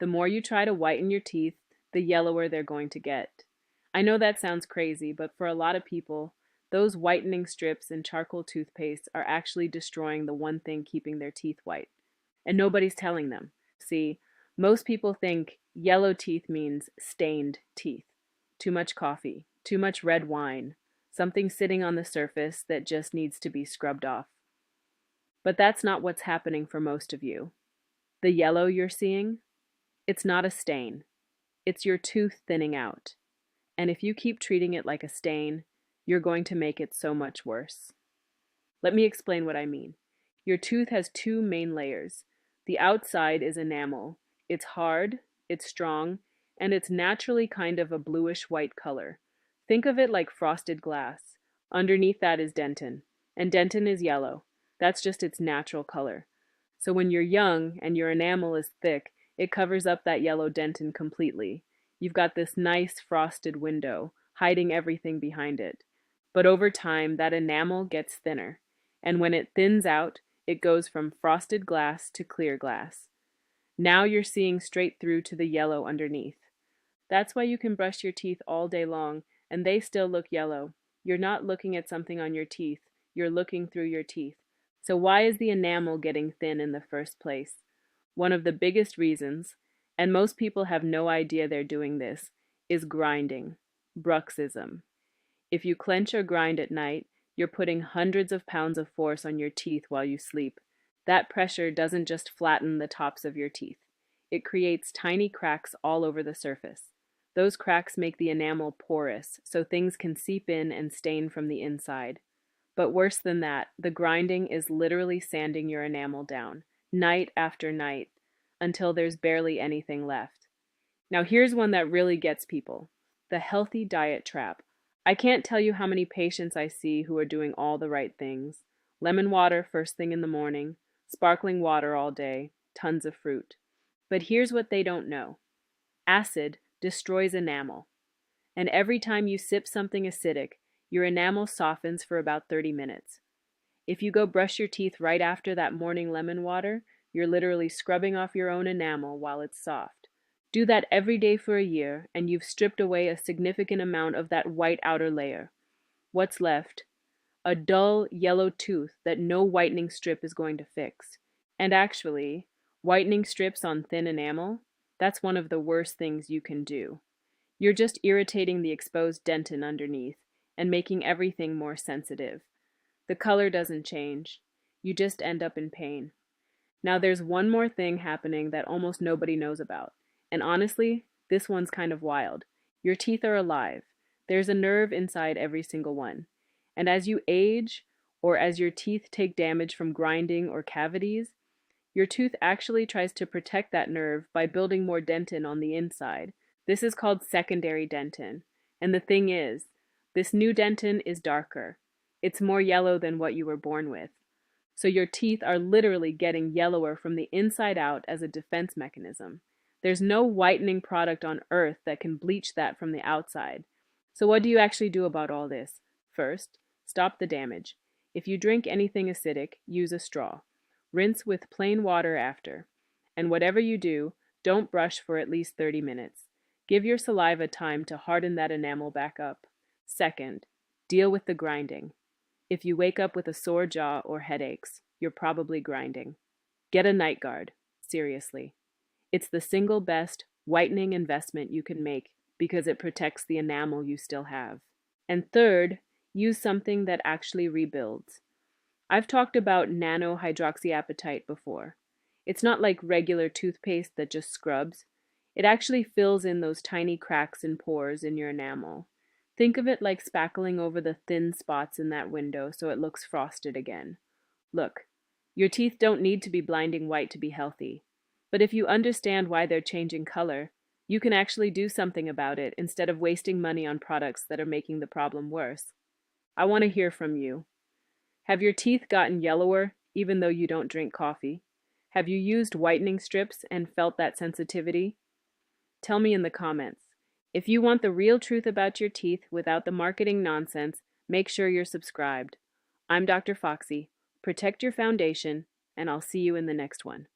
The more you try to whiten your teeth, the yellower they're going to get. I know that sounds crazy, but for a lot of people, those whitening strips in charcoal toothpaste are actually destroying the one thing keeping their teeth white. And nobody's telling them. See, most people think yellow teeth means stained teeth, too much coffee, too much red wine, something sitting on the surface that just needs to be scrubbed off. But that's not what's happening for most of you. The yellow you're seeing, it's not a stain. It's your tooth thinning out. And if you keep treating it like a stain, you're going to make it so much worse. Let me explain what I mean. Your tooth has two main layers. The outside is enamel. It's hard, it's strong, and it's naturally kind of a bluish-white color. Think of it like frosted glass. Underneath that is dentin, and dentin is yellow. That's just its natural color. So when you're young and your enamel is thick, it covers up that yellow dentin completely. You've got this nice frosted window, hiding everything behind it. But over time, that enamel gets thinner, and when it thins out, it goes from frosted glass to clear glass. Now you're seeing straight through to the yellow underneath. That's why you can brush your teeth all day long, and they still look yellow. You're not looking at something on your teeth, you're looking through your teeth. So why is the enamel getting thin in the first place? One of the biggest reasons, and most people have no idea they're doing this, is grinding, bruxism. If you clench or grind at night, you're putting hundreds of pounds of force on your teeth while you sleep. That pressure doesn't just flatten the tops of your teeth. It creates tiny cracks all over the surface. Those cracks make the enamel porous, so things can seep in and stain from the inside. But worse than that, the grinding is literally sanding your enamel down, night after night, until there's barely anything left. Now here's one that really gets people: the healthy diet trap. I can't tell you how many patients I see who are doing all the right things. Lemon water first thing in the morning, sparkling water all day, tons of fruit. But here's what they don't know. Acid destroys enamel. And every time you sip something acidic, your enamel softens for about 30 minutes. If you go brush your teeth right after that morning lemon water, you're literally scrubbing off your own enamel while it's soft. Do that every day for a year, and you've stripped away a significant amount of that white outer layer. What's left? A dull yellow tooth that no whitening strip is going to fix. And actually, whitening strips on thin enamel, that's one of the worst things you can do. You're just irritating the exposed dentin underneath and making everything more sensitive. The color doesn't change. You just end up in pain. Now there's one more thing happening that almost nobody knows about. And honestly, this one's kind of wild. Your teeth are alive. There's a nerve inside every single one. And as you age, or as your teeth take damage from grinding or cavities, your tooth actually tries to protect that nerve by building more dentin on the inside. This is called secondary dentin. And the thing is, this new dentin is darker. It's more yellow than what you were born with. So your teeth are literally getting yellower from the inside out as a defense mechanism. There's no whitening product on earth that can bleach that from the outside. So what do you actually do about all this? First, stop the damage. If you drink anything acidic, use a straw. Rinse with plain water after. And whatever you do, don't brush for at least 30 minutes. Give your saliva time to harden that enamel back up. Second, deal with the grinding. If you wake up with a sore jaw or headaches, you're probably grinding. Get a night guard. Seriously. It's the single best whitening investment you can make because it protects the enamel you still have. And third, use something that actually rebuilds. I've talked about nano-hydroxyapatite before. It's not like regular toothpaste that just scrubs. It actually fills in those tiny cracks and pores in your enamel. Think of it like spackling over the thin spots in that window so it looks frosted again. Look, your teeth don't need to be blinding white to be healthy. But if you understand why they're changing color, you can actually do something about it instead of wasting money on products that are making the problem worse. I want to hear from you. Have your teeth gotten yellower even though you don't drink coffee? Have you used whitening strips and felt that sensitivity? Tell me in the comments. If you want the real truth about your teeth without the marketing nonsense, make sure you're subscribed. I'm DrFoxy. Protect your foundation, and I'll see you in the next one.